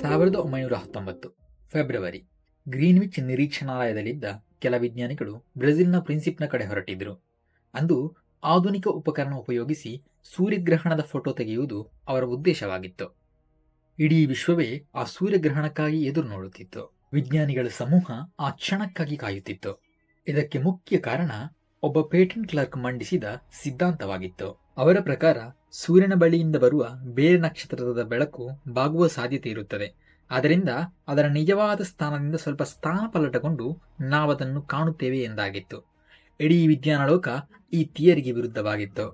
1919 February Greenwich ನಿರೀಕ್ಷಣಾಲಯದಲ್ಲಿದ್ದ ಕೆಲ ವಿಜ್ಞಾನಿಗಳು ಬ್ರೆಜಿಲ್ನ ಪ್ರಿನ್ಸಿಪ್ನ ಕಡೆ ಹೊರಟಿದ್ರು. ಅಂದು ಆಧುನಿಕ ಉಪಕರಣ ಉಪಯೋಗಿಸಿ ಸೂರ್ಯಗ್ರಹಣದ ಫೋಟೋ ತೆಗೆಯುವುದು ಅವರ ಉದ್ದೇಶವಾಗಿತ್ತು. ಇಡೀ ವಿಶ್ವವೇ ಆ ಸೂರ್ಯಗ್ರಹಣಕ್ಕಾಗಿ ಎದುರು ನೋಡುತ್ತಿತ್ತು. ವಿಜ್ಞಾನಿಗಳ ಸಮೂಹ ಆ ಕ್ಷಣಕ್ಕಾಗಿ ಕಾಯುತ್ತಿತ್ತು. ಇದಕ್ಕೆ ಮುಖ್ಯ ಕಾರಣ ಒಬ್ಬ ಪೇಟೆಂಟ್ ಕ್ಲರ್ಕ್ ಮಂಡಿಸಿದ ಸಿದ್ಧಾಂತವಾಗಿತ್ತು. ಅವರ ಪ್ರಕಾರ ಸೂರ್ಯನ ಬಳಿಯಿಂದ ಬರುವ ಬೇರೆ ನಕ್ಷತ್ರದ ಬೆಳಕು ಬಾಗುವ ಸಾಧ್ಯತೆ ಇರುತ್ತದೆ. ಆದ್ದರಿಂದ ಅದರ ನಿಜವಾದ ಸ್ಥಾನದಿಂದ ಸ್ವಲ್ಪ ಸ್ಥಾನ ಪಲ್ಲಟಗೊಂಡು ನಾವದನ್ನು ಕಾಣುತ್ತೇವೆ ಎಂದಾಗಿತ್ತು. ಇಡೀ ವಿಜ್ಞಾನ ಲೋಕ ಈ ಥಿಯರಿಗೆ ವಿರುದ್ಧವಾಗಿತ್ತು.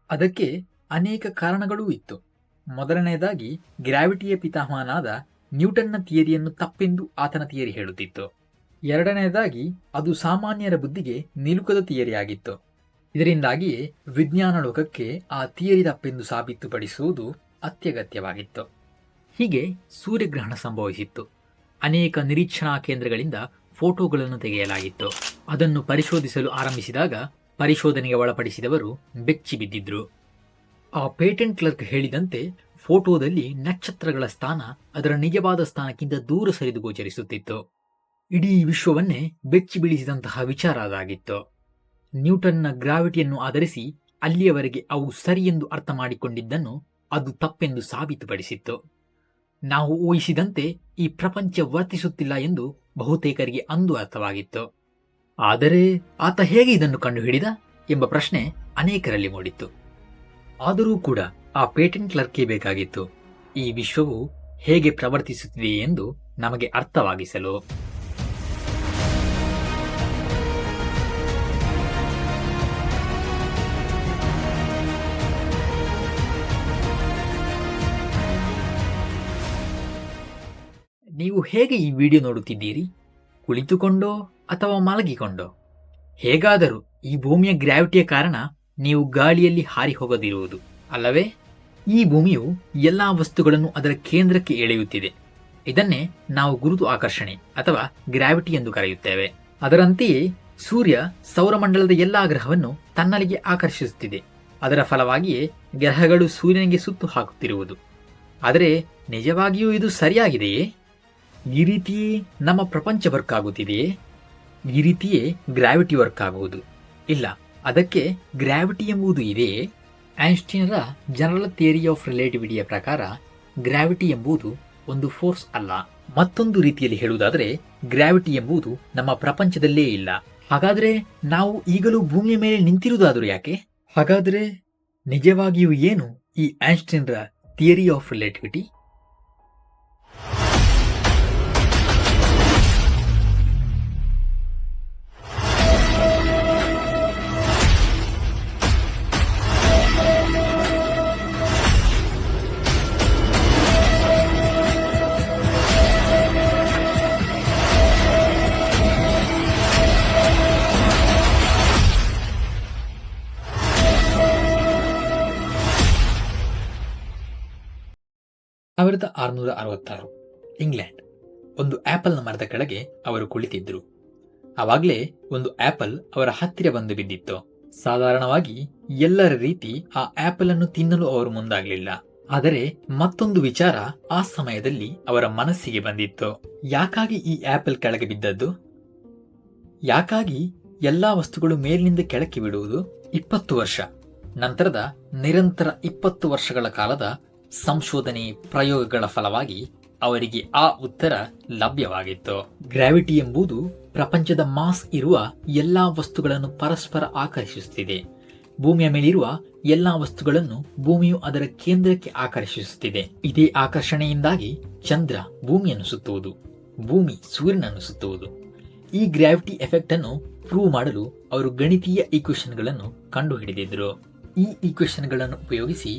ಅದಕ್ಕೆ ಅನೇಕ ಕಾರಣಗಳೂ ಇತ್ತು. ಮೊದಲನೆಯದಾಗಿ ಗ್ರಾವಿಟಿಯ ಪಿತಾಮಹನಾದ ನ್ಯೂಟನ್ನ ಥಿಯರಿಯನ್ನು ತಪ್ಪೆಂದು ಆತನ ಥಿಯರಿ ಹೇಳುತ್ತಿತ್ತು. ಎರಡನೆಯದಾಗಿ ಅದು ಸಾಮಾನ್ಯರ ಬುದ್ಧಿಗೆ ನಿಲುಕದ ಥಿಯರಿಯಾಗಿತ್ತು. ಇದರಿಂದಾಗಿಯೇ ವಿಜ್ಞಾನ ಲೋಕಕ್ಕೆ ಆ ಥಿಯರಿ ತಪ್ಪೆಂದು ಸಾಬೀತುಪಡಿಸುವುದು ಅತ್ಯಗತ್ಯವಾಗಿತ್ತು. ಹೀಗೆ ಸೂರ್ಯಗ್ರಹಣ ಸಂಭವಿಸಿತ್ತು. ಅನೇಕ ನಿರೀಕ್ಷಣಾ ಕೇಂದ್ರಗಳಿಂದ ಫೋಟೋಗಳನ್ನು ತೆಗೆಯಲಾಗಿತ್ತು. ಅದನ್ನು ಪರಿಶೋಧಿಸಲು ಆರಂಭಿಸಿದಾಗ ಪರಿಶೋಧನೆಗೆ ಒಳಪಡಿಸಿದವರು ಬೆಚ್ಚಿ ಬಿದ್ದಿದ್ರು. ಆ ಪೇಟೆಂಟ್ ಕ್ಲರ್ಕ್ ಹೇಳಿದಂತೆ ಫೋಟೋದಲ್ಲಿ ನಕ್ಷತ್ರಗಳ ಸ್ಥಾನ ಅದರ ನಿಜವಾದ ಸ್ಥಾನಕ್ಕಿಂತ ದೂರ ಸರಿದು ಗೋಚರಿಸುತ್ತಿತ್ತು. ಇಡೀ ವಿಶ್ವವನ್ನೇ ಬೆಚ್ಚಿ ಬೀಳಿಸಿದಂತಹ ವಿಚಾರ ಅದಾಗಿತ್ತು. ನ್ಯೂಟನ್ನ ಗ್ರಾವಿಟಿಯನ್ನು ಆಧರಿಸಿ ಅಲ್ಲಿಯವರೆಗೆ ಅವು ಸರಿಯೆಂದು ಅರ್ಥ ಮಾಡಿಕೊಂಡಿದ್ದನ್ನು ಅದು ತಪ್ಪೆಂದು ಸಾಬೀತುಪಡಿಸಿತ್ತು. ನಾವು ಊಹಿಸಿದಂತೆ ಈ ಪ್ರಪಂಚ ವರ್ತಿಸುತ್ತಿಲ್ಲ ಎಂದು ಬಹುತೇಕರಿಗೆ ಅಂದು ಅರ್ಥವಾಗಿತ್ತು. ಆದರೆ ಆತ ಹೇಗೆ ಇದನ್ನು ಕಂಡುಹಿಡಿದ ಎಂಬ ಪ್ರಶ್ನೆ ಅನೇಕರಲ್ಲಿ ಮೂಡಿತ್ತು. ಆದರೂ ಕೂಡ ಆ ಪೇಟೆಂಟ್ ಕ್ಲರ್ಕೇ ಬೇಕಾಗಿತ್ತು, ಈ ವಿಶ್ವವು ಹೇಗೆ ಪ್ರವರ್ತಿಸುತ್ತಿದೆ ಎಂದು ನಮಗೆ ಅರ್ಥವಾಗಿಸಲು. ನೀವು ಹೇಗೆ ಈ ವಿಡಿಯೋ ನೋಡುತ್ತಿದ್ದೀರಿ? ಕುಳಿತುಕೊಂಡೋ ಅಥವಾ ಮಲಗಿಕೊಂಡೋ? ಹೇಗಾದರೂ ಈ ಭೂಮಿಯ ಗ್ರಾವಿಟಿಯ ಕಾರಣ ನೀವು ಗಾಳಿಯಲ್ಲಿ ಹಾರಿ ಹೋಗದಿರುವುದು ಅಲ್ಲವೇ? ಈ ಭೂಮಿಯು ಎಲ್ಲಾ ವಸ್ತುಗಳನ್ನು ಅದರ ಕೇಂದ್ರಕ್ಕೆ ಎಳೆಯುತ್ತಿದೆ. ಇದನ್ನೇ ನಾವು ಗುರುತು ಆಕರ್ಷಣೆ ಅಥವಾ ಗ್ರಾವಿಟಿ ಎಂದು ಕರೆಯುತ್ತೇವೆ. ಅದರಂತೆಯೇ ಸೂರ್ಯ ಸೌರಮಂಡಲದ ಎಲ್ಲಾ ಗ್ರಹವನ್ನು ತನ್ನಲ್ಲಿಗೆ ಆಕರ್ಷಿಸುತ್ತಿದೆ. ಅದರ ಫಲವಾಗಿಯೇ ಗ್ರಹಗಳು ಸೂರ್ಯನಿಗೆ ಸುತ್ತು ಹಾಕುತ್ತಿರುವುದು. ಆದರೆ ನಿಜವಾಗಿಯೂ ಇದು ಸರಿಯಾಗಿದೆಯೇ? ಈ ರೀತಿಯೇ ನಮ್ಮ ಪ್ರಪಂಚ ವರ್ಕ್ ಆಗುತ್ತಿದೆಯೇ? ಈ ರೀತಿಯೇ ಗ್ರಾವಿಟಿ ವರ್ಕ್ ಆಗುವುದು? ಇಲ್ಲ, ಅದಕ್ಕೆ ಗ್ರಾವಿಟಿ ಎಂಬುದು ಇದೆಯೇ? ಐನ್ಸ್ಟೀನರ ಜನರಲ್ ಥಿಯರಿ ಆಫ್ ರಿಲೇಟಿವಿಟಿಯ ಪ್ರಕಾರ ಗ್ರಾವಿಟಿ ಎಂಬುದು ಒಂದು ಫೋರ್ಸ್ ಅಲ್ಲ. ಮತ್ತೊಂದು ರೀತಿಯಲ್ಲಿ ಹೇಳುವುದಾದರೆ ಗ್ರಾವಿಟಿ ಎಂಬುದು ನಮ್ಮ ಪ್ರಪಂಚದಲ್ಲೇ ಇಲ್ಲ. ಹಾಗಾದರೆ ನಾವು ಈಗಲೂ ಭೂಮಿಯ ಮೇಲೆ ನಿಂತಿರುವುದಾದರೂ ಯಾಕೆ? ಹಾಗಾದರೆ ನಿಜವಾಗಿಯೂ ಏನು ಈ ಐನ್ಸ್ಟೀನರ ಥಿಯರಿ ಆಫ್ ರಿಲೇಟಿವಿಟಿ? ಸಾವಿರದ 666 ಇಂಗ್ಲೆಂಡ್. ಒಂದು ಆಪಲ್ನ ಮರದ ಕೆಳಗೆ ಅವರು ಕುಳಿತಿದ್ರು. ಆವಾಗಲೇ ಒಂದು ಆಪಲ್ ಅವರ ಹತ್ತಿರ ಬಂದು ಬಿದ್ದಿತ್ತು. ಸಾಧಾರಣವಾಗಿ ಎಲ್ಲರ ರೀತಿ ಆ ಆಪಲ್ ಅನ್ನು ತಿನ್ನಲು ಅವರು ಮುಂದಾಗಲಿಲ್ಲ. ಆದರೆ ಮತ್ತೊಂದು ವಿಚಾರ ಆ ಸಮಯದಲ್ಲಿ ಅವರ ಮನಸ್ಸಿಗೆ ಬಂದಿತ್ತು. ಯಾಕಾಗಿ ಈ ಆಪಲ್ ಕೆಳಗೆ ಬಿದ್ದದ್ದು? ಯಾಕಾಗಿ ಎಲ್ಲಾ ವಸ್ತುಗಳು ಮೇಲಿನಿಂದ ಕೆಳಕ್ಕೆ ಬಿಡುವುದು? 20 ವರ್ಷ ನಂತರದ ನಿರಂತರ 20 ವರ್ಷಗಳ ಕಾಲದ ಸಂಶೋಧನೆ ಪ್ರಯೋಗಗಳ ಫಲವಾಗಿ ಅವರಿಗೆ ಆ ಉತ್ತರ ಲಭ್ಯವಾಗಿತ್ತು. ಗ್ರಾವಿಟಿ ಎಂಬುದು ಪ್ರಪಂಚದ ಮಾಸ್ ಇರುವ ಎಲ್ಲಾ ವಸ್ತುಗಳನ್ನು ಪರಸ್ಪರ ಆಕರ್ಷಿಸುತ್ತಿದೆ. ಭೂಮಿಯ ಮೇಲಿರುವ ಎಲ್ಲಾ ವಸ್ತುಗಳನ್ನು ಭೂಮಿಯು ಅದರ ಕೇಂದ್ರಕ್ಕೆ ಆಕರ್ಷಿಸುತ್ತಿದೆ. ಇದೇ ಆಕರ್ಷಣೆಯಿಂದಾಗಿ ಚಂದ್ರ ಭೂಮಿಯನ್ನು ಸುತ್ತುವುದು, ಭೂಮಿ ಸೂರ್ಯನನ್ನು ಸುತ್ತುವುದು. ಈ ಗ್ರಾವಿಟಿ ಎಫೆಕ್ಟ್ ಅನ್ನು ಪ್ರೂವ್ ಮಾಡಲು ಅವರು ಗಣಿತೀಯ ಈಕ್ವೇಷನ್ಗಳನ್ನು ಕಂಡುಹಿಡಿದಿದ್ರು. ಈ ಈಕ್ವೇಷನ್ಗಳನ್ನು ಉಪಯೋಗಿಸಿ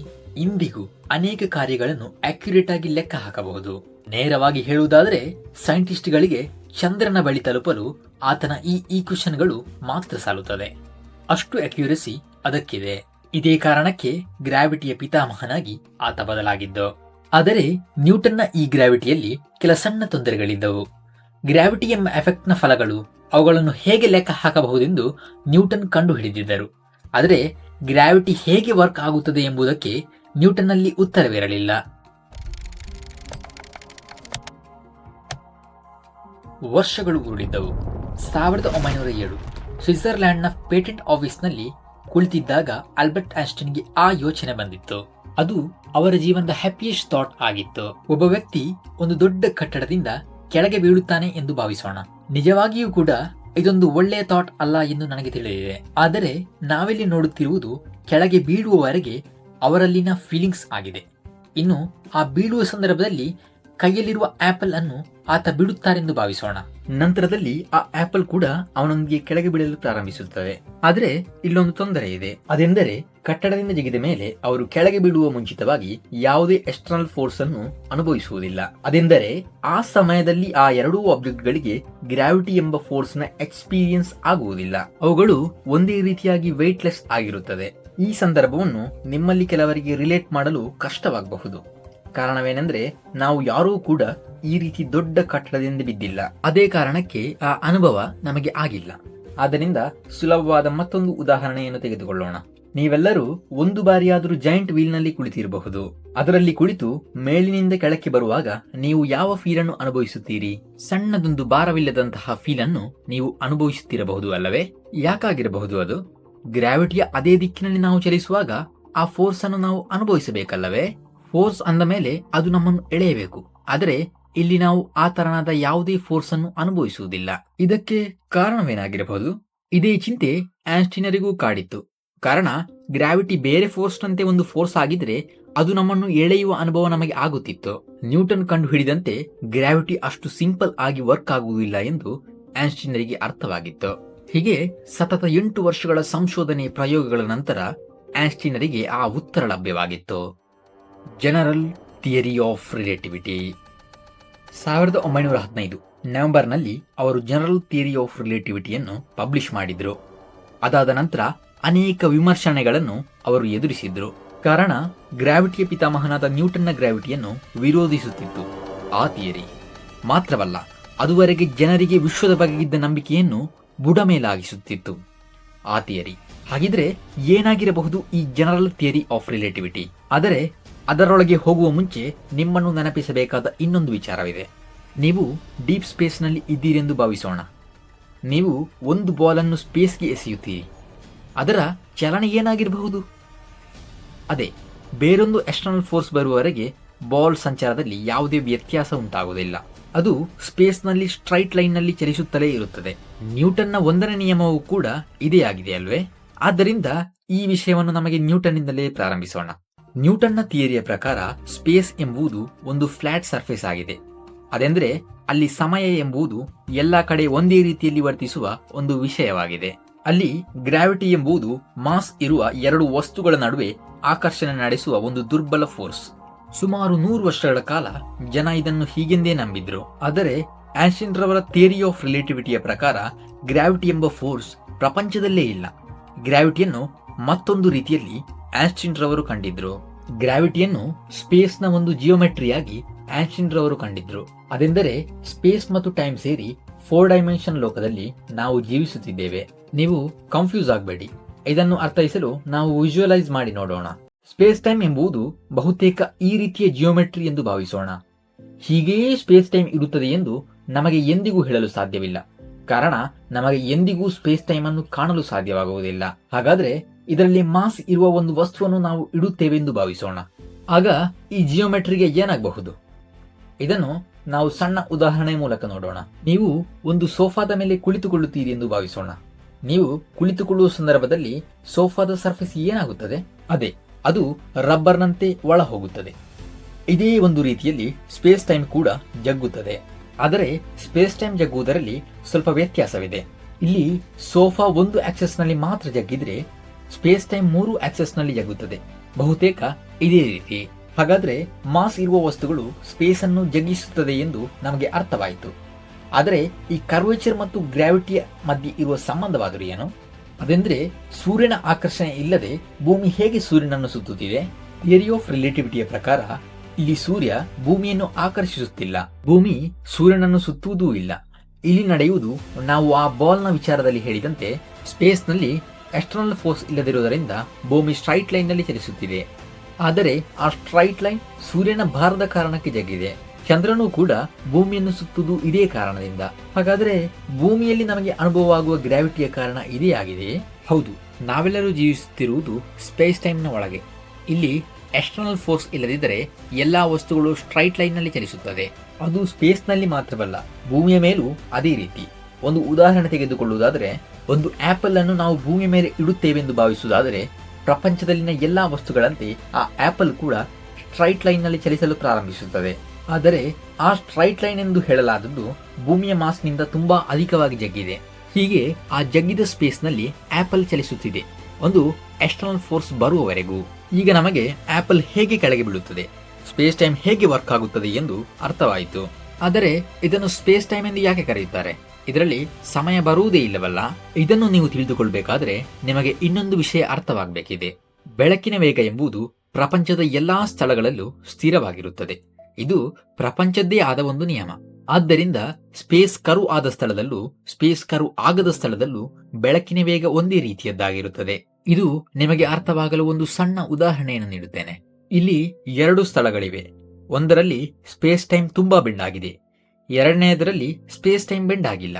ಇಂದಿಗೂ ಅನೇಕ ಕಾರ್ಯಗಳನ್ನು ಅಕ್ಯುರೇಟ್ ಆಗಿ ಲೆಕ್ಕ ಹಾಕಬಹುದು. ನೇರವಾಗಿ ಹೇಳುವುದಾದರೆ ಸೈಂಟಿಸ್ಟ್ಗಳಿಗೆ ಚಂದ್ರನ ಬಳಿ ತಲುಪಲು ಆತನ ಈ ಈಕ್ವೇಷನ್ಗಳು ಮಾತ್ರ ಸಾಲುತ್ತದೆ. ಅಷ್ಟು ಅಕ್ಯುರಸಿ ಅದಕ್ಕಿದೆ. ಇದೇ ಕಾರಣಕ್ಕೆ ಗ್ರಾವಿಟಿಯ ಪಿತಾಮಹನಾಗಿ ಆತ ಬದಲಾಗಿದ್ದು. ಆದರೆ ನ್ಯೂಟನ್ನ ಈ ಗ್ರಾವಿಟಿಯಲ್ಲಿ ಕೆಲ ಸಣ್ಣ ತೊಂದರೆಗಳಿದ್ದವು. ಗ್ರಾವಿಟಿ ಎಂಬ ಎಫೆಕ್ಟ್ನ ಫಲಗಳು, ಅವುಗಳನ್ನು ಹೇಗೆ ಲೆಕ್ಕ ಹಾಕಬಹುದೆಂದು ನ್ಯೂಟನ್ ಕಂಡುಹಿಡಿದಿದ್ದರು. ಆದರೆ ಗ್ರಾವಿಟಿ ಹೇಗೆ ವರ್ಕ್ ಆಗುತ್ತದೆ ಎಂಬುದಕ್ಕೆ ನ್ಯೂಟನ್ನಲ್ಲಿ ಉತ್ತರವಿರಲಿಲ್ಲ. ವರ್ಷಗಳು ಉರುಳಿದ್ದವು. 1907 ಸ್ವಿಟ್ಜರ್ಲ್ಯಾಂಡ್ನ ಪೇಟೆಂಟ್ ಆಫೀಸ್ನಲ್ಲಿ ಕುಳಿತಿದ್ದಾಗ ಆಲ್ಬರ್ಟ್ ಐನ್ಸ್ಟೈನ್ಗೆ ಆ ಯೋಚನೆ ಬಂದಿತ್ತು. ಅದು ಅವರ ಜೀವನದ ಹ್ಯಾಪಿಯೆಸ್ಟ್ ಥಾಟ್ ಆಗಿತ್ತು. ಒಬ್ಬ ವ್ಯಕ್ತಿ ಒಂದು ದೊಡ್ಡ ಕಟ್ಟಡದಿಂದ ಕೆಳಗೆ ಬೀಳುತ್ತಾನೆ ಎಂದು ಭಾವಿಸೋಣ. ನಿಜವಾಗಿಯೂ ಕೂಡ ಇದೊಂದು ಒಳ್ಳೆಯ ಥಾಟ್ ಅಲ್ಲ ಎಂದು ನನಗೆ ತಿಳಿದಿದೆ. ಆದರೆ ನಾವಿಲ್ಲಿ ನೋಡುತ್ತಿರುವುದು ಕೆಳಗೆ ಬೀಳುವವರೆಗೆ ಅವರಲ್ಲಿನ ಫೀಲಿಂಗ್ಸ್ ಆಗಿದೆ. ಇನ್ನು ಆ ಬೀಳುವ ಸಂದರ್ಭದಲ್ಲಿ ಕೈಯಲ್ಲಿರುವ ಆಪಲ್ ಅನ್ನು ಆತ ಬಿಡುತ್ತಾರೆಂದು ಭಾವಿಸೋಣ. ನಂತರದಲ್ಲಿ ಆ ಆಪಲ್ ಕೂಡ ಅವನೊಂದಿಗೆ ಕೆಳಗೆ ಬೀಳಲು ಪ್ರಾರಂಭಿಸುತ್ತದೆ. ಆದರೆ ಇಲ್ಲೊಂದು ತೊಂದರೆ ಇದೆ. ಅದೆಂದರೆ ಕಟ್ಟಡದಿಂದ ಜಿಗಿದ ಮೇಲೆ ಅವರು ಕೆಳಗೆ ಬೀಳುವ ಮುಂಚಿತವಾಗಿ ಯಾವುದೇ ಎಕ್ಸ್ಟರ್ನಲ್ ಫೋರ್ಸ್ ಅನ್ನು ಅನುಭವಿಸುವುದಿಲ್ಲ. ಅದೆಂದರೆ ಆ ಸಮಯದಲ್ಲಿ ಆ ಎರಡೂ ಆಬ್ಜೆಕ್ಟ್ ಗಳಿಗೆ ಗ್ರಾವಿಟಿ ಎಂಬ ಫೋರ್ಸ್ ನ ಎಕ್ಸ್ಪೀರಿಯನ್ಸ್ ಆಗುವುದಿಲ್ಲ. ಅವುಗಳು ಒಂದೇ ರೀತಿಯಾಗಿ ವೆಯ್ಟ್ಲೆಸ್ ಆಗಿರುತ್ತದೆ. ಈ ಸಂದರ್ಭವನ್ನು ನಿಮ್ಮಲ್ಲಿ ಕೆಲವರಿಗೆ ರಿಲೇಟ್ ಮಾಡಲು ಕಷ್ಟವಾಗಬಹುದು. ಕಾರಣವೇನೆಂದ್ರೆ ನಾವು ಯಾರೂ ಕೂಡ ಈ ರೀತಿ ದೊಡ್ಡ ಕಟ್ಟಡದಿಂದ ಬಿದ್ದಿಲ್ಲ. ಅದೇ ಕಾರಣಕ್ಕೆ ಆ ಅನುಭವ ನಮಗೆ ಆಗಿಲ್ಲ. ಆದ್ದರಿಂದ ಸುಲಭವಾದ ಮತ್ತೊಂದು ಉದಾಹರಣೆಯನ್ನು ತೆಗೆದುಕೊಳ್ಳೋಣ. ನೀವೆಲ್ಲರೂ ಒಂದು ಬಾರಿಯಾದರೂ ಜೈಂಟ್ ವೀಲ್ನಲ್ಲಿ ಕುಳಿತಿರಬಹುದು. ಅದರಲ್ಲಿ ಕುಳಿತು ಮೇಲಿನಿಂದ ಕೆಳಕ್ಕೆ ಬರುವಾಗ ನೀವು ಯಾವ ಫೀಲ್ ಅನ್ನು ಅನುಭವಿಸುತ್ತೀರಿ? ಸಣ್ಣದೊಂದು ಭಾರವಿಲ್ಲದಂತಹ ಫೀಲ್ ಅನ್ನು ನೀವು ಅನುಭವಿಸುತ್ತಿರಬಹುದು ಅಲ್ಲವೇ? ಯಾಕಾಗಿರಬಹುದು ಅದು? ಗ್ರಾವಿಟಿಯ ಅದೇ ದಿಕ್ಕಿನಲ್ಲಿ ನಾವು ಚಲಿಸುವಾಗ ಆ ಫೋರ್ಸ್ ಅನ್ನು ನಾವು ಅನುಭವಿಸಬೇಕಲ್ಲವೇ? ಫೋರ್ಸ್ ಅಂದ ಮೇಲೆ ಅದು ನಮ್ಮನ್ನು ಎಳೆಯಬೇಕು. ಆದರೆ ಇಲ್ಲಿ ನಾವು ಆ ತರನಾದ ಯಾವುದೇ ಫೋರ್ಸ್ ಅನ್ನು ಅನುಭವಿಸುವುದಿಲ್ಲ. ಇದಕ್ಕೆ ಕಾರಣವೇನಾಗಿರಬಹುದು? ಇದೇ ಚಿಂತೆ ಐನ್ಸ್ಟೈನರಿಗೂ ಕಾಡಿತ್ತು. ಕಾರಣ ಗ್ರಾವಿಟಿ ಬೇರೆ ಫೋರ್ಸ್ ನಂತೆ ಒಂದು ಫೋರ್ಸ್ ಆಗಿದ್ರೆ ಅದು ನಮ್ಮನ್ನು ಎಳೆಯುವ ಅನುಭವ ನಮಗೆ ಆಗುತ್ತಿತ್ತು. ನ್ಯೂಟನ್ ಕಂಡು ಹಿಡಿದಂತೆ ಗ್ರಾವಿಟಿ ಅಷ್ಟು ಸಿಂಪಲ್ ಆಗಿ ವರ್ಕ್ ಆಗುವುದಿಲ್ಲ ಎಂದು ಐನ್ಸ್ಟೈನರಿಗೆ ಅರ್ಥವಾಗಿತ್ತು. ಹೀಗೆ ಸತತ 8 ವರ್ಷಗಳ ಸಂಶೋಧನೆ ಪ್ರಯೋಗಗಳ ನಂತರ ಐನ್ಸ್ಟೈನರಿಗೆ ಆ ಉತ್ತರ ಲಭ್ಯವಾಗಿತ್ತು. General theory of relativity. 1915 ನವೆಂಬರ್ನಲ್ಲಿ ಅವರು ಜನರಲ್ ಥಿಯರಿ ಆಫ್ ರಿಲೇಟಿವಿಟಿಯನ್ನು ಪಬ್ಲಿಷ್ ಮಾಡಿದ್ರು. ಅದಾದ ನಂತರ ಅನೇಕ ವಿಮರ್ಶನೆಗಳನ್ನು ಅವರು ಎದುರಿಸಿದ್ರು. ಕಾರಣ ಗ್ರಾವಿಟಿಯ ಪಿತಾಮಹನಾದ ನ್ಯೂಟನ್ನ ಗ್ರಾವಿಟಿಯನ್ನು ವಿರೋಧಿಸುತ್ತಿತ್ತು ಆ ಥಿಯರಿ. ಮಾತ್ರವಲ್ಲ, ಅದುವರೆಗೆ ಜನರಿಗೆ ವಿಶ್ವದ ಬಗೆಗಿದ್ದ ನಂಬಿಕೆಯನ್ನು ಬುಡಮೇಲಾಗಿಸುತ್ತಿತ್ತು ಆ ಥಿಯರಿ. ಹಾಗಿದ್ರೆ ಏನಾಗಿರಬಹುದು ಈ ಜನರಲ್ ಥಿಯರಿ ಆಫ್ ರಿಲೇಟಿವಿಟಿ? ಆದರೆ ಅದರೊಳಗೆ ಹೋಗುವ ಮುಂಚೆ ನಿಮ್ಮನ್ನು ನೆನಪಿಸಬೇಕಾದ ಇನ್ನೊಂದು ವಿಚಾರವಿದೆ. ನೀವು ಡೀಪ್ ಸ್ಪೇಸ್ನಲ್ಲಿ ಇದ್ದೀರೆಂದು ಭಾವಿಸೋಣ. ನೀವು ಒಂದು ಬಾಲ್ ಅನ್ನು ಸ್ಪೇಸ್ಗೆ ಎಸೆಯುತ್ತೀರಿ. ಅದರ ಚಲನೆ ಏನಾಗಿರಬಹುದು? ಅದೇ ಬೇರೊಂದು ಎಕ್ಸ್ಟರ್ನಲ್ ಫೋರ್ಸ್ ಬರುವವರೆಗೆ ಬಾಲ್ ಸಂಚಾರದಲ್ಲಿ ಯಾವುದೇ ವ್ಯತ್ಯಾಸ ಉಂಟಾಗುವುದಿಲ್ಲ. ಅದು ಸ್ಪೇಸ್ನಲ್ಲಿ ಸ್ಟ್ರೈಟ್ ಲೈನ್ನಲ್ಲಿ ಚಲಿಸುತ್ತಲೇ ಇರುತ್ತದೆ. ನ್ಯೂಟನ್ನ 1ನೇ ನಿಯಮವೂ ಕೂಡ ಇದೇ ಆಗಿದೆ ಅಲ್ವೇ? ಆದ್ದರಿಂದ ಈ ವಿಷಯವನ್ನು ನಮಗೆ ನ್ಯೂಟನ್ನಿಂದಲೇ ಪ್ರಾರಂಭಿಸೋಣ. ನ್ಯೂಟನ್ನ ಥಿಯರಿಯ ಪ್ರಕಾರ ಸ್ಪೇಸ್ ಎಂಬುದು ಒಂದು ಫ್ಲಾಟ್ ಸರ್ಫೇಸ್ ಆಗಿದೆ. ಅದೆಂದರೆ ಅಲ್ಲಿ ಸಮಯ ಎಂಬುದು ಎಲ್ಲಾ ಕಡೆ ಒಂದೇ ರೀತಿಯಲ್ಲಿ ವರ್ತಿಸುವ ಒಂದು ವಿಷಯವಾಗಿದೆ. ಅಲ್ಲಿ ಗ್ರಾವಿಟಿ ಎಂಬುದು ಮಾಸ್ ಇರುವ ಎರಡು ವಸ್ತುಗಳ ನಡುವೆ ಆಕರ್ಷಣೆ ನಡೆಸುವ ಒಂದು ದುರ್ಬಲ ಫೋರ್ಸ್. ಸುಮಾರು 100 ವರ್ಷಗಳ ಕಾಲ ಜನ ಇದನ್ನು ಹೀಗೆಂದೇ ನಂಬಿದ್ರು. ಆದರೆ ಐನ್ಸ್ಟೈನ್ ರವರ ಥಿಯರಿ ಆಫ್ ರಿಲೇಟಿವಿಟಿಯ ಪ್ರಕಾರ ಗ್ರಾವಿಟಿ ಎಂಬ ಫೋರ್ಸ್ ಪ್ರಪಂಚದಲ್ಲೇ ಇಲ್ಲ. ಗ್ರಾವಿಟಿಯನ್ನು ಮತ್ತೊಂದು ರೀತಿಯಲ್ಲಿ ಐನ್ಸ್ಟೈನ್ ರವರು ಕಂಡಿದ್ರು. ಗ್ರಾವಿಟಿಯನ್ನು ಸ್ಪೇಸ್ನ ಒಂದು ಜಿಯೋಮೆಟ್ರಿಯಾಗಿ ಐನ್ಸ್ಟೈನ್ ರವರು ಕಂಡಿದ್ರು. ಅದೆಂದರೆ ಸ್ಪೇಸ್ ಮತ್ತು ಟೈಮ್ ಸೇರಿ 4 ಡೈಮೆನ್ಷನ್ ಲೋಕದಲ್ಲಿ ನಾವು ಜೀವಿಸುತ್ತಿದ್ದೇವೆ. ನೀವು ಕನ್ಫ್ಯೂಸ್ ಆಗಬೇಡಿ. ಇದನ್ನು ಅರ್ಥೈಸಲು ನಾವು ವಿಜುವಲೈಸ್ ಮಾಡಿ ನೋಡೋಣ. ಸ್ಪೇಸ್ ಟೈಮ್ ಎಂಬುದು ಬಹುತೇಕ ಈ ರೀತಿಯ ಜಿಯೋಮೆಟ್ರಿ ಎಂದು ಭಾವಿಸೋಣ. ಹೀಗೆಯೇ ಸ್ಪೇಸ್ ಟೈಮ್ ಇರುತ್ತದೆ ಎಂದು ನಮಗೆ ಎಂದಿಗೂ ಹೇಳಲು ಸಾಧ್ಯವಿಲ್ಲ. ಕಾರಣ ನಮಗೆ ಎಂದಿಗೂ ಸ್ಪೇಸ್ ಟೈಮ್ ಅನ್ನು ಕಾಣಲು ಸಾಧ್ಯವಾಗುವುದಿಲ್ಲ. ಹಾಗಾದ್ರೆ ಇದರಲ್ಲಿ ಮಾಸ್ ಇರುವ ಒಂದು ವಸ್ತುವನ್ನು ನಾವು ಇಡುತ್ತೇವೆ ಎಂದು ಭಾವಿಸೋಣ. ಆಗ ಈ ಜಿಯೋಮೆಟ್ರಿಗೆ ಏನಾಗಬಹುದು? ಇದನ್ನು ನಾವು ಸಣ್ಣ ಉದಾಹರಣೆ ಮೂಲಕ ನೋಡೋಣ. ನೀವು ಒಂದು ಸೋಫಾದ ಮೇಲೆ ಕುಳಿತುಕೊಳ್ಳುತ್ತೀರಿ ಎಂದು ಭಾವಿಸೋಣ. ನೀವು ಕುಳಿತುಕೊಳ್ಳುವ ಸಂದರ್ಭದಲ್ಲಿ ಸೋಫಾದ ಸರ್ಫೇಸ್ ಏನಾಗುತ್ತದೆ? ಅದು ರಬ್ಬರ್ನಂತೆ ಒಳ ಹೋಗುತ್ತದೆ. ಇದೇ ಒಂದು ರೀತಿಯಲ್ಲಿ ಸ್ಪೇಸ್ ಟೈಮ್ ಕೂಡ ಜಗ್ಗುತ್ತದೆ. ಆದರೆ ಸ್ಪೇಸ್ ಟೈಮ್ ಜಗ್ಗುವುದರಲ್ಲಿ ಸ್ವಲ್ಪ ವ್ಯತ್ಯಾಸವಿದೆ. ಇಲ್ಲಿ ಸೋಫಾ ಒಂದು ಆಕ್ಸೆಸ್ ನಲ್ಲಿ ಮಾತ್ರ ಜಗ್ಗಿದ್ರೆ ಸ್ಪೇಸ್ ಟೈಮ್ 3 ಆಕ್ಸೆಸ್ ನಲ್ಲಿ ಜಗ್ಗುತ್ತದೆ. ಬಹುತೇಕ ಇದೇ ರೀತಿ. ಹಾಗಾದ್ರೆ ಮಾಸ್ ಇರುವ ವಸ್ತುಗಳು ಸ್ಪೇಸ್ ಅನ್ನು ಜಗ್ಗಿಸುತ್ತದೆ ಎಂದು ನಮಗೆ ಅರ್ಥವಾಯಿತು. ಆದರೆ ಈ ಕರ್ವೇಚರ್ ಮತ್ತು ಗ್ರಾವಿಟಿಯ ಮಧ್ಯೆ ಇರುವ ಸಂಬಂಧವಾದರೂ ಏನು? ಅದೆಂದ್ರೆ ಸೂರ್ಯನ ಆಕರ್ಷಣೆ ಇಲ್ಲದೆ ಭೂಮಿ ಹೇಗೆ ಸೂರ್ಯನನ್ನು ಸುತ್ತುತ್ತಿದೆ? ಥಿಯರಿ ಆಫ್ ರಿಲೇಟಿವಿಟಿಯ ಪ್ರಕಾರ ಇಲ್ಲಿ ಸೂರ್ಯ ಭೂಮಿಯನ್ನು ಆಕರ್ಷಿಸುತ್ತಿಲ್ಲ, ಭೂಮಿ ಸೂರ್ಯನನ್ನು ಸುತ್ತುವುದೂ ಇಲ್ಲ. ಇಲ್ಲಿ ನಡೆಯುವುದು ನಾವು ಆ ಬಾಲ್ನ ವಿಚಾರದಲ್ಲಿ ಹೇಳಿದಂತೆ ಸ್ಪೇಸ್ನಲ್ಲಿ ಎಕ್ಸ್ಟರ್ನಲ್ ಫೋರ್ಸ್ ಇಲ್ಲದಿರುವುದರಿಂದ ಭೂಮಿ ಸ್ಟ್ರೈಟ್ ಲೈನ್ ನಲ್ಲಿ ಚಲಿಸುತ್ತಿದೆ. ಆದರೆ ಆ ಸ್ಟ್ರೈಟ್ ಲೈನ್ ಸೂರ್ಯನ ಭಾರದ ಕಾರಣಕ್ಕೆ ಜಗ್ಗಿದೆ. ಚಂದ್ರನೂ ಕೂಡ ಭೂಮಿಯನ್ನು ಸುತ್ತುವುದು ಇದೇ ಕಾರಣದಿಂದ. ಹಾಗಾದ್ರೆ ಭೂಮಿಯಲ್ಲಿ ನಮಗೆ ಅನುಭವವಾಗುವ ಗ್ರಾವಿಟಿಯ ಕಾರಣ ಇದೇ ಆಗಿದೆ? ಹೌದು, ನಾವೆಲ್ಲರೂ ಜೀವಿಸುತ್ತಿರುವುದು ಸ್ಪೇಸ್ ಟೈಮ್ನ ಒಳಗೆ. ಇಲ್ಲಿ ಎಕ್ಸ್ಟರ್ನಲ್ ಫೋರ್ಸ್ ಇಲ್ಲದಿದ್ದರೆ ಎಲ್ಲಾ ವಸ್ತುಗಳು ಸ್ಟ್ರೈಟ್ ಲೈನ್ ನಲ್ಲಿ ಚಲಿಸುತ್ತದೆ. ಅದು ಸ್ಪೇಸ್ ನಲ್ಲಿ ಮಾತ್ರವಲ್ಲ, ಭೂಮಿಯ ಮೇಲೂ ಅದೇ ರೀತಿ. ಒಂದು ಉದಾಹರಣೆ ತೆಗೆದುಕೊಳ್ಳುವುದಾದರೆ, ಒಂದು ಆಪಲ್ ಅನ್ನು ನಾವು ಭೂಮಿಯ ಮೇಲೆ ಇಡುತ್ತೇವೆಂದು ಭಾವಿಸುವುದಾದರೆ ಪ್ರಪಂಚದಲ್ಲಿನ ಎಲ್ಲಾ ವಸ್ತುಗಳಂತೆ ಆ ಆಪಲ್ ಕೂಡ ಸ್ಟ್ರೈಟ್ ಲೈನ್ ನಲ್ಲಿ ಚಲಿಸಲು ಪ್ರಾರಂಭಿಸುತ್ತದೆ. ಆದರೆ ಆ ಸ್ಟ್ರೈಟ್ ಲೈನ್ ಎಂದು ಹೇಳಲಾದದ್ದು ಭೂಮಿಯ ಮಾಸ್ನಿಂದ ತುಂಬಾ ಅಧಿಕವಾಗಿ ಜಗ್ಗಿದೆ. ಹೀಗೆ ಆ ಜಗ್ಗಿದ ಸ್ಪೇಸ್ ನಲ್ಲಿ ಆಪಲ್ ಚಲಿಸುತ್ತಿದೆ, ಒಂದು ಎಕ್ಸ್ಟರ್ನಲ್ ಫೋರ್ಸ್ ಬರುವವರೆಗೂ. ಈಗ ನಮಗೆ ಆಪಲ್ ಹೇಗೆ ಕೆಳಗೆ ಬೀಳುತ್ತದೆ, ಸ್ಪೇಸ್ ಟೈಮ್ ಹೇಗೆ ವರ್ಕ್ ಆಗುತ್ತದೆ ಎಂದು ಅರ್ಥವಾಯಿತು. ಆದರೆ ಇದನ್ನು ಸ್ಪೇಸ್ ಟೈಮ್ ಎಂದು ಯಾಕೆ ಕರೆಯುತ್ತಾರೆ? ಇದರಲ್ಲಿ ಸಮಯ ಬರುವುದೇ ಇಲ್ಲವಲ್ಲ. ಇದನ್ನು ನೀವು ತಿಳಿದುಕೊಳ್ಬೇಕಾದ್ರೆ ನಿಮಗೆ ಇನ್ನೊಂದು ವಿಷಯ ಅರ್ಥವಾಗಬೇಕಿದೆ. ಬೆಳಕಿನ ವೇಗ ಎಂಬುದು ಪ್ರಪಂಚದ ಎಲ್ಲಾ ಸ್ಥಳಗಳಲ್ಲೂ ಸ್ಥಿರವಾಗಿರುತ್ತದೆ. ಇದು ಪ್ರಪಂಚದ್ದೇ ಆದ ಒಂದು ನಿಯಮ. ಆದ್ದರಿಂದ ಸ್ಪೇಸ್ ಕರ್ವ್ ಆದ ಸ್ಥಳದಲ್ಲೂ ಸ್ಪೇಸ್ ಕರ್ವ್ ಆಗದ ಸ್ಥಳದಲ್ಲೂ ಬೆಳಕಿನ ವೇಗ ಒಂದೇ ರೀತಿಯದ್ದಾಗಿರುತ್ತದೆ. ಇದು ನಿಮಗೆ ಅರ್ಥವಾಗಲು ಒಂದು ಸಣ್ಣ ಉದಾಹರಣೆಯನ್ನು ನೀಡುತ್ತೇನೆ. ಇಲ್ಲಿ 2 ಸ್ಥಳಗಳಿವೆ. ಒಂದರಲ್ಲಿ ಸ್ಪೇಸ್ ಟೈಮ್ ತುಂಬಾ ಬೆಂಡ್ ಆಗಿದೆ, ಎರಡನೆಯದರಲ್ಲಿ ಸ್ಪೇಸ್ ಟೈಮ್ ಬೆಂಡ್ ಆಗಿಲ್ಲ.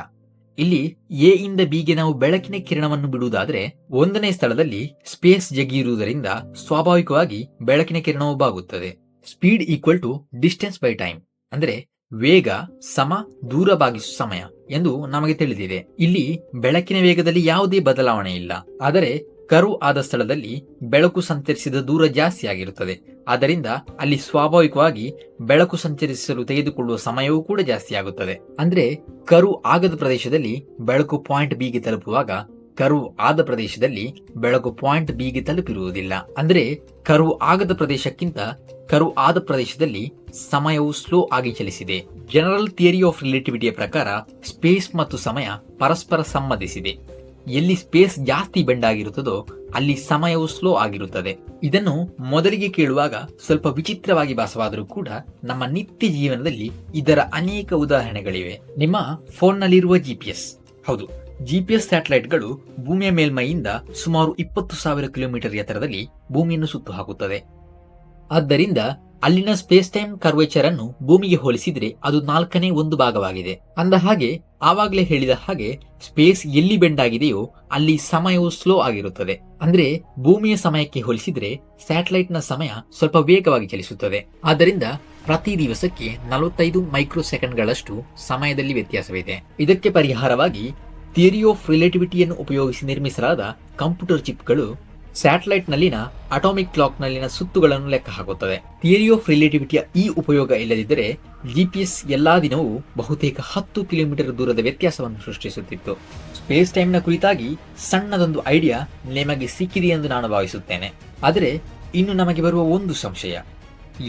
ಇಲ್ಲಿ ಎ ಇಂದ ಬಿಗೆ ನಾವು ಬೆಳಕಿನ ಕಿರಣವನ್ನು ಬಿಡುವುದಾದ್ರೆ, ಒಂದನೇ ಸ್ಥಳದಲ್ಲಿ ಸ್ಪೇಸ್ ಜಗ್ಗಿರುವುದರಿಂದ ಸ್ವಾಭಾವಿಕವಾಗಿ ಬೆಳಕಿನ ಕಿರಣವು ಬಾಗುತ್ತದೆ. Speed equal to distance by time, ಅಂದ್ರೆ ವೇಗ ಸಮ ದೂರ ಭಾಗಿಸು ಸಮಯ ಎಂದು ನಮಗೆ ತಿಳಿದಿದೆ. ಇಲ್ಲಿ ಬೆಳಕಿನ ವೇಗದಲ್ಲಿ ಯಾವುದೇ ಬದಲಾವಣೆ ಇಲ್ಲ. ಆದರೆ ಕರ್ವ್ ಆದ ಸ್ಥಳದಲ್ಲಿ ಬೆಳಕು ಸಂಚರಿಸಿದ ದೂರ ಜಾಸ್ತಿ ಆಗಿರುತ್ತದೆ. ಆದ್ದರಿಂದ ಅಲ್ಲಿ ಸ್ವಾಭಾವಿಕವಾಗಿ ಬೆಳಕು ಸಂಚರಿಸಲು ತೆಗೆದುಕೊಳ್ಳುವ ಸಮಯವೂ ಕೂಡ ಜಾಸ್ತಿ ಆಗುತ್ತದೆ. ಅಂದ್ರೆ ಕರ್ವ್ ಆಗದ ಪ್ರದೇಶದಲ್ಲಿ ಬೆಳಕು ಪಾಯಿಂಟ್ ಬಿಗೆ ತಲುಪುವಾಗ ಕರ್ವ್ ಆದ ಪ್ರದೇಶದಲ್ಲಿ ಬೆಳಕು ಪಾಯಿಂಟ್ ಬಿಗೆ ತಲುಪಿರುವುದಿಲ್ಲ. ಅಂದ್ರೆ ಕರ್ವ್ ಆಗದ ಪ್ರದೇಶಕ್ಕಿಂತ ಕರ್ವ್ ಆದ ಪ್ರದೇಶದಲ್ಲಿ ಸಮಯವು ಸ್ಲೋ ಆಗಿ ಚಲಿಸಿದೆ. ಜನರಲ್ ಥಿಯರಿ ಆಫ್ ರಿಲೇಟಿವಿಟಿಯ ಪ್ರಕಾರ ಸ್ಪೇಸ್ ಮತ್ತು ಸಮಯ ಪರಸ್ಪರ ಸಂಬಂಧಿಸಿದೆ. ಎಲ್ಲಿ ಸ್ಪೇಸ್ ಜಾಸ್ತಿ ಬೆಂಡ್ ಆಗಿರುತ್ತದೋ ಅಲ್ಲಿ ಸಮಯವು ಸ್ಲೋ ಆಗಿರುತ್ತದೆ. ಇದನ್ನು ಮೊದಲಿಗೆ ಕೇಳುವಾಗ ಸ್ವಲ್ಪ ವಿಚಿತ್ರವಾಗಿ ಭಾಸವಾದರೂ ಕೂಡ ನಮ್ಮ ನಿತ್ಯ ಜೀವನದಲ್ಲಿ ಇದರ ಅನೇಕ ಉದಾಹರಣೆಗಳಿವೆ. ನಿಮ್ಮ ಫೋನ್ನಲ್ಲಿರುವ GPS, ಹೌದು, GPS ಸ್ಯಾಟಲೈಟ್ಗಳು ಭೂಮಿಯ ಮೇಲ್ಮೈಯಿಂದ ಸುಮಾರು 20,000 ಕಿಲೋಮೀಟರ್ ಎತ್ತರದಲ್ಲಿ ಭೂಮಿಯನ್ನು ಸುತ್ತು ಹಾಕುತ್ತದೆ. ಆದ್ದರಿಂದ ಅಲ್ಲಿನ ಸ್ಪೇಸ್ ಟೈಮ್ ಕರ್ವೇಚರ್ ಅನ್ನು ಭೂಮಿಗೆ ಹೋಲಿಸಿದ್ರೆ ಅದು 4ನೇ 1 ಭಾಗವಾಗಿದೆ. ಅಂದ ಹಾಗೆ ಆವಾಗಲೇ ಹೇಳಿದ ಹಾಗೆ ಸ್ಪೇಸ್ ಎಲ್ಲಿ ಬೆಂಡ್ ಆಗಿದೆಯೋ ಅಲ್ಲಿ ಸಮಯವು ಸ್ಲೋ ಆಗಿರುತ್ತದೆ. ಅಂದ್ರೆ ಭೂಮಿಯ ಸಮಯಕ್ಕೆ ಹೋಲಿಸಿದ್ರೆ ಸ್ಯಾಟಲೈಟ್ ನ ಸಮಯ ಸ್ವಲ್ಪ ವೇಗವಾಗಿ ಚಲಿಸುತ್ತದೆ. ಆದ್ದರಿಂದ ಪ್ರತಿ ದಿವಸಕ್ಕೆ 45 ಮೈಕ್ರೋ ಸೆಕೆಂಡ್ಗಳಷ್ಟು ಸಮಯದಲ್ಲಿ ವ್ಯತ್ಯಾಸವಿದೆ. ಇದಕ್ಕೆ ಪರಿಹಾರವಾಗಿ ಥಿಯರಿ ಆಫ್ ರಿಲೇಟಿವಿಟಿಯನ್ನು ಉಪಯೋಗಿಸಿ ನಿರ್ಮಿಸಲಾದ ಕಂಪ್ಯೂಟರ್ ಚಿಪ್ಗಳು ಸ್ಯಾಟಲೈಟ್ ನಲ್ಲಿನ ಅಟಾಮಿಕ್ ಕ್ಲಾಕ್ ನಲ್ಲಿನ ಸುತ್ತುಗಳನ್ನು ಲೆಕ್ಕ ಹಾಕುತ್ತದೆ. ಥಿಯರಿ ಆಫ್ ರಿಲೇಟಿವಿಟಿಯ ಈ ಉಪಯೋಗ ಇಲ್ಲದಿದ್ದರೆ GPS ಎಲ್ಲಾ ದಿನವೂ ಬಹುತೇಕ 10 ಕಿಲೋಮೀಟರ್ ದೂರದ ವ್ಯತ್ಯಾಸವನ್ನು ಸೃಷ್ಟಿಸುತ್ತಿತ್ತು. ಸ್ಪೇಸ್ ಟೈಮ್ ನ ಕುರಿತಾಗಿ ಸಣ್ಣದೊಂದು ಐಡಿಯಾ ನಿಮಗೆ ಸಿಕ್ಕಿದೆ ಎಂದು ನಾನು ಭಾವಿಸುತ್ತೇನೆ. ಆದರೆ ಇನ್ನು ನಮಗೆ ಬರುವ ಒಂದು ಸಂಶಯ,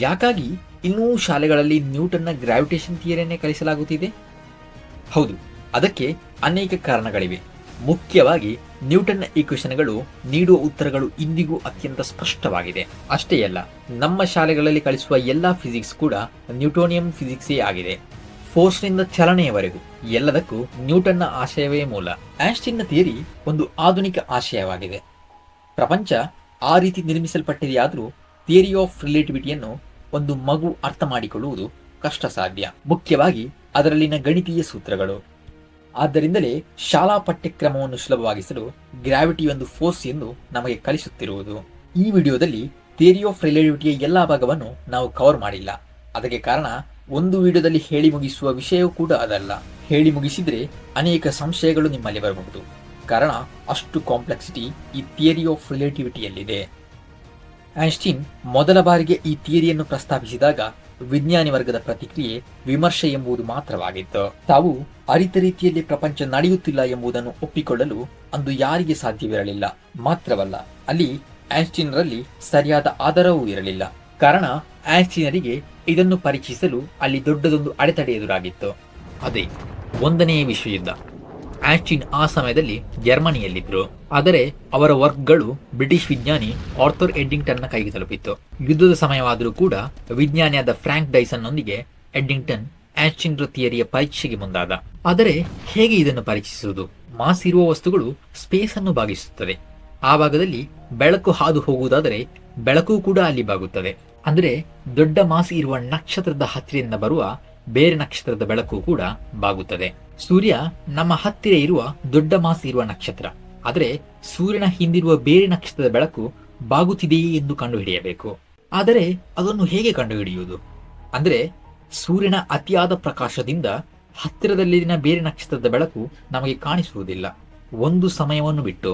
ಯಾಕಾಗಿ ಇನ್ನೂ ಶಾಲೆಗಳಲ್ಲಿ ನ್ಯೂಟನ್ನ ಗ್ರಾವಿಟೇಷನ್ ಥಿಯರಿಯನ್ನೇ ಕಲಿಸಲಾಗುತ್ತಿದೆ? ಹೌದು, ಅದಕ್ಕೆ ಅನೇಕ ಕಾರಣಗಳಿವೆ. ಮುಖ್ಯವಾಗಿ ನ್ಯೂಟನ್ನ ಈಕ್ವೇಷನ್ಗಳು ನೀಡುವ ಉತ್ತರಗಳು ಇಂದಿಗೂ ಅತ್ಯಂತ ಸ್ಪಷ್ಟವಾಗಿದೆ. ಅಷ್ಟೇ ಅಲ್ಲ, ನಮ್ಮ ಶಾಲೆಗಳಲ್ಲಿ ಕಲಿಸುವ ಎಲ್ಲಾ ಫಿಸಿಕ್ಸ್ ಕೂಡ ನ್ಯೂಟೋನಿಯಂ ಫಿಸಿಕ್ಸೇ ಆಗಿದೆ. ಫೋರ್ಸ್ನಿಂದ ಚಲನೆಯವರೆಗೂ ಎಲ್ಲದಕ್ಕೂ ನ್ಯೂಟನ್ನ ಆಶಯವೇ ಮೂಲ. ಐನ್ಸ್ಟೀನ್ನ ಥಿಯರಿ ಒಂದು ಆಧುನಿಕ ಆಶಯವಾಗಿದೆ. ಪ್ರಪಂಚ ಆ ರೀತಿ ನಿರ್ಮಿಸಲ್ಪಟ್ಟಿದೆಯಾದರೂ ಥಿಯರಿ ಆಫ್ ರಿಲೇಟಿವಿಟಿಯನ್ನು ಒಂದು ಮಗು ಅರ್ಥ ಮಾಡಿಕೊಳ್ಳುವುದು ಕಷ್ಟ ಸಾಧ್ಯ, ಮುಖ್ಯವಾಗಿ ಅದರಲ್ಲಿನ ಗಣಿತೀಯ ಸೂತ್ರಗಳು. ಆದ್ದರಿಂದಲೇ ಶಾಲಾ ಪಠ್ಯಕ್ರಮವನ್ನು ಸುಲಭವಾಗಿಸಲು ಗ್ರಾವಿಟಿ ಒಂದು ಫೋರ್ಸ್ ಎಂದು ನಮಗೆ ಕಲಿಸುತ್ತಿರುವುದು. ಈ ವಿಡಿಯೋದಲ್ಲಿ ಥಿಯರಿ ಆಫ್ ರಿಲೇಟಿವಿಟಿಯ ಎಲ್ಲಾ ಭಾಗವನ್ನು ನಾವು ಕವರ್ ಮಾಡಿಲ್ಲ. ಅದಕ್ಕೆ ಕಾರಣ ಒಂದು ವಿಡಿಯೋದಲ್ಲಿ ಹೇಳಿ ಮುಗಿಸುವ ವಿಷಯವೂ ಕೂಡ ಅದಲ್ಲ. ಹೇಳಿ ಮುಗಿಸಿದ್ರೆ ಅನೇಕ ಸಂಶಯಗಳು ನಿಮ್ಮಲ್ಲಿ ಬರಬಹುದು. ಕಾರಣ ಅಷ್ಟು ಕಾಂಪ್ಲೆಕ್ಸಿಟಿ ಈ ಥಿಯರಿ ಆಫ್ ರಿಲೇಟಿವಿಟಿಯಲ್ಲಿದೆ. ಐನ್ಸ್ಟೀನ್ ಮೊದಲ ಬಾರಿಗೆ ಈ ಥಿಯರಿಯನ್ನು ಪ್ರಸ್ತಾಪಿಸಿದಾಗ ವಿಜ್ಞಾನಿ ವರ್ಗದ ಪ್ರತಿಕ್ರಿಯೆ ವಿಮರ್ಶೆ ಎಂಬುದು ಮಾತ್ರವಾಗಿತ್ತು. ತಾವು ಅರಿತ ರೀತಿಯಲ್ಲಿ ಪ್ರಪಂಚ ನಡೆಯುತ್ತಿಲ್ಲ ಎಂಬುದನ್ನು ಒಪ್ಪಿಕೊಳ್ಳಲು ಅಂದು ಯಾರಿಗೆ ಸಾಧ್ಯವಿರಲಿಲ್ಲ. ಮಾತ್ರವಲ್ಲ, ಅಲ್ಲಿ ಐನ್ಸ್ಟೀನರಲ್ಲಿ ಸರಿಯಾದ ಆಧಾರವೂ ಇರಲಿಲ್ಲ. ಕಾರಣ ಐನ್ಸ್ಟೀನರಿಗೆ ಇದನ್ನು ಪರೀಕ್ಷಿಸಲು ಅಲ್ಲಿ ದೊಡ್ಡದೊಂದು ಅಡೆತಡೆ ಎದುರಾಗಿತ್ತು. ಅದೇ 1ನೇ ವಿಶ್ವಯುದ್ಧ. ಐನ್ಸ್ಟೀನ್ ಆ ಸಮಯದಲ್ಲಿ ಜರ್ಮನಿಯಲ್ಲಿದ್ದರು. ಆದರೆ ಅವರ ವರ್ಕ್ಗಳು ಬ್ರಿಟಿಷ್ ವಿಜ್ಞಾನಿ ಆರ್ಥರ್ ಎಡ್ಡಿಂಗ್ಟನ್ನ ಕೈಗೆ ತಲುಪಿತ್ತು. ಯುದ್ಧದ ಸಮಯವಾದರೂ ಕೂಡ ವಿಜ್ಞಾನಿಯಾದ ಫ್ರಾಂಕ್ ಡೈಸನ್ನೊಂದಿಗೆ ಎಡ್ಡಿಂಗ್ಟನ್ ಐನ್ಸ್ಟೀನ್ರ ಥಿಯರಿಯ ಪರೀಕ್ಷೆಗೆ ಮುಂದಾದ. ಆದರೆ ಹೇಗೆ ಇದನ್ನು ಪರೀಕ್ಷಿಸುವುದು? ಮಾಸ್ ಇರುವ ವಸ್ತುಗಳು ಸ್ಪೇಸ್ ಅನ್ನು ಭಾಗಿಸುತ್ತದೆ. ಆ ಭಾಗದಲ್ಲಿ ಬೆಳಕು ಹಾದು ಹೋಗುವುದಾದರೆ ಬೆಳಕು ಕೂಡ ಅಲ್ಲಿ ಬಾಗುತ್ತದೆ. ಅಂದರೆ ದೊಡ್ಡ ಮಾಸ್ ಇರುವ ನಕ್ಷತ್ರದ ಹತ್ತಿರದಿಂದ ಬರುವ ಬೇರೆ ನಕ್ಷತ್ರದ ಬೆಳಕು ಕೂಡ ಬಾಗುತ್ತದೆ. ಸೂರ್ಯ ನಮ್ಮ ಹತ್ತಿರ ಇರುವ ದೊಡ್ಡ ಮಾಸ್ ಇರುವ ನಕ್ಷತ್ರ. ಆದರೆ ಸೂರ್ಯನ ಹಿಂದಿರುವ ಬೇರೆ ನಕ್ಷತ್ರದ ಬೆಳಕು ಬಾಗುತ್ತಿದೆಯೇ ಎಂದು ಕಂಡುಹಿಡಿಯಬೇಕು. ಆದರೆ ಅದನ್ನು ಹೇಗೆ ಕಂಡುಹಿಡಿಯುವುದು? ಅಂದರೆ ಸೂರ್ಯನ ಅತಿಯಾದ ಪ್ರಕಾಶದಿಂದ ಹತ್ತಿರದಲ್ಲಿನ ಬೇರೆ ನಕ್ಷತ್ರದ ಬೆಳಕು ನಮಗೆ ಕಾಣಿಸುವುದಿಲ್ಲ. ಒಂದು ಸಮಯವನ್ನು ಬಿಟ್ಟು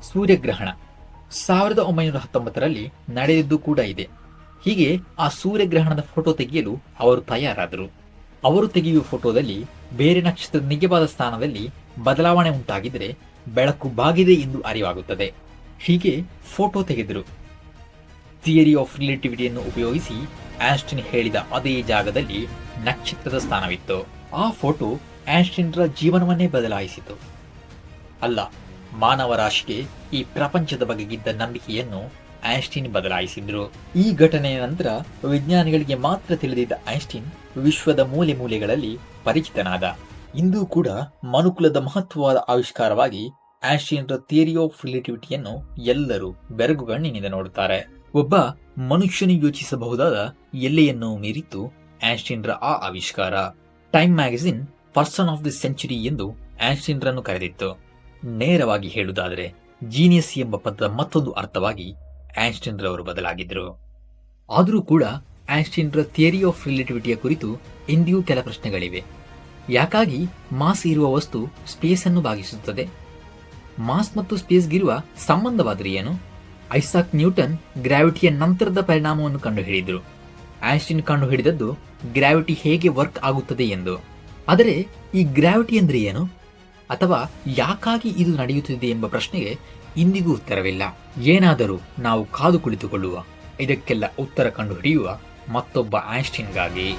ಸೂರ್ಯಗ್ರಹಣ 1919ರಲ್ಲಿ ನಡೆದಿದ್ದು ಕೂಡ ಇದೆ. ಹೀಗೆ ಆ ಸೂರ್ಯಗ್ರಹಣದ ಫೋಟೋ ತೆಗೆಯಲು ಅವರು ತಯಾರಾದರು. ಅವರು ತೆಗೆಯುವ ಫೋಟೋದಲ್ಲಿ ಬೇರೆ ನಕ್ಷತ್ರದ ನಿಜವಾದ ಸ್ಥಾನದಲ್ಲಿ ಬದಲಾವಣೆ ಉಂಟಾಗಿದ್ರೆ ಬೆಳಕು ಬಾಗಿದೆ ಎಂದು ಅರಿವಾಗುತ್ತದೆ. ಹೀಗೆ ಫೋಟೋ ತೆಗೆದರು. ಥಿಯರಿ ಆಫ್ ರಿಲೇಟಿವಿಟಿಯನ್ನು ಉಪಯೋಗಿಸಿ ಐನ್ಸ್ಟೀನ್ ಹೇಳಿದ ಅದೇ ಜಾಗದಲ್ಲಿ ನಕ್ಷತ್ರದ ಸ್ಥಾನವಿತ್ತು. ಆ ಫೋಟೋ ಐನ್ಸ್ಟೀನ್ರ ಜೀವನವನ್ನೇ ಬದಲಾಯಿಸಿತು. ಅಲ್ಲ, ಮಾನವ ರಾಶಿಗೆ ಈ ಪ್ರಪಂಚದ ಬಗೆಗಿದ್ದ ನಂಬಿಕೆಯನ್ನು ಐನ್ಸ್ಟೀನ್ ಬದಲಾಯಿಸಿದ್ರು. ಈ ಘಟನೆಯ ನಂತರ ವಿಜ್ಞಾನಿಗಳಿಗೆ ಮಾತ್ರ ತಿಳಿದಿದ್ದ ಐನ್ಸ್ಟೀನ್ ವಿಶ್ವದ ಮೂಲೆ ಮೂಲೆಗಳಲ್ಲಿ ಪರಿಚಿತನಾದ. ಇಂದು ಕೂಡ ಮನುಕುಲದ ಮಹತ್ವವಾದ ಆವಿಷ್ಕಾರವಾಗಿ ಐನ್ಸ್ಟೀನ್ರ ಥಿಯರಿ ಆಫ್ ರಿಲೇಟಿವಿಟಿಯನ್ನು ಎಲ್ಲರೂ ಬೆರಗುಗಣ್ಣಿನಿಂದ ನೋಡುತ್ತಾರೆ. ಒಬ್ಬ ಮನುಷ್ಯನು ಯೋಚಿಸಬಹುದಾದ ಎಲ್ಲೆಯನ್ನು ಮೀರಿತು ಐನ್ಸ್ಟೀನ್ರ ಆ ಆವಿಷ್ಕಾರ. Time magazine person of the century ಎಂದು ಐನ್ಸ್ಟೀನ್ರನ್ನು ಕರೆದಿತ್ತು. ನೇರವಾಗಿ ಹೇಳುವುದಾದರೆ ಜೀನಿಯಸ್ ಎಂಬ ಪದದ ಮತ್ತೊಂದು ಅರ್ಥವಾಗಿ ಐನ್ಸ್ಟೀನ್ರವರು ಬದಲಾಗಿದ್ದರು. ಆದರೂ ಕೂಡ ಐನ್ಸ್ಟೀನ್ರ ಥಿಯರಿ ಆಫ್ ರಿಲೇಟಿವಿಟಿಯ ಕುರಿತು ಇಂದಿಯೂ ಕೆಲ ಪ್ರಶ್ನೆಗಳಿವೆ. ಯಾಕಾಗಿ ಮಾಸ್ ಇರುವ ವಸ್ತು ಸ್ಪೇಸ್ ಅನ್ನು ಬಾಗಿಸುತ್ತದೆ? ಮಾಸ್ ಮತ್ತು ಸ್ಪೇಸ್ಗಿರುವ ಸಂಬಂಧವಾದರೆ ಏನು? ಐಸಾಕ್ ನ್ಯೂಟನ್ ಗ್ರಾವಿಟಿಯ ನಂತರದ ಪರಿಣಾಮವನ್ನು ಕಂಡುಹಿಡಿದರು. ಐನ್ಸ್ಟೀನ್ ಕಂಡುಹಿಡಿದದ್ದು ಗ್ರಾವಿಟಿ ಹೇಗೆ ವರ್ಕ್ ಆಗುತ್ತದೆ ಎಂದು. ಆದರೆ ಈ ಗ್ರಾವಿಟಿ ಅಂದರೆ ಏನು, ಅಥವಾ ಯಾಕಾಗಿ ಇದು ನಡೆಯುತ್ತಿದೆ ಎಂಬ ಪ್ರಶ್ನೆಗೆ ಇಂದಿಗೂ ಉತ್ತರವಿಲ್ಲ. ಏನಾದರೂ ನಾವು ಕಾದು ಕುಳಿತುಕೊಳ್ಳುವ, ಇದಕ್ಕೆಲ್ಲ ಉತ್ತರ ಕಂಡುಹಿಡಿಯುವ ಮತ್ತೊಬ್ಬ ಐನ್ಸ್ಟೀನ್ಗಾಗಿ.